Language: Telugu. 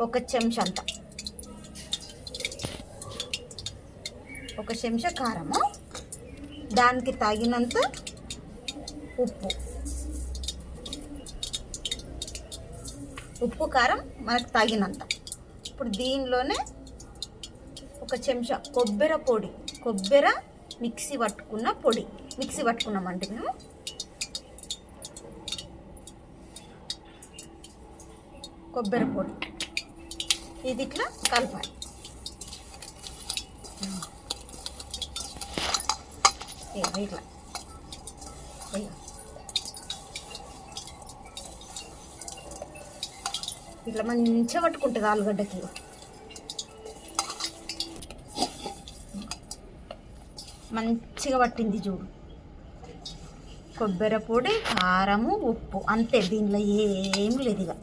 ఒక చెంచా అంత, ఒక చెంచా కారము, దానికి తగినంత ఉప్పు. ఉప్పు కారం మనకు తగినంత. ఇప్పుడు దీనిలోనే ఒక చెంచా కొబ్బరి మిక్సీ పట్టుకున్నామండి మేము. కొబ్బరి పొడి ఇది ఇట్లా కలపాలి. ఇట్లా ఇట్లా మంచిగా పట్టుకుంటుంది ఆలుగడ్డకి. మంచిగా పట్టింది చూడు. కొబ్బరి పొడి, కారము, ఉప్పు అంతే, దీనిలో ఏం లేదు ఇక.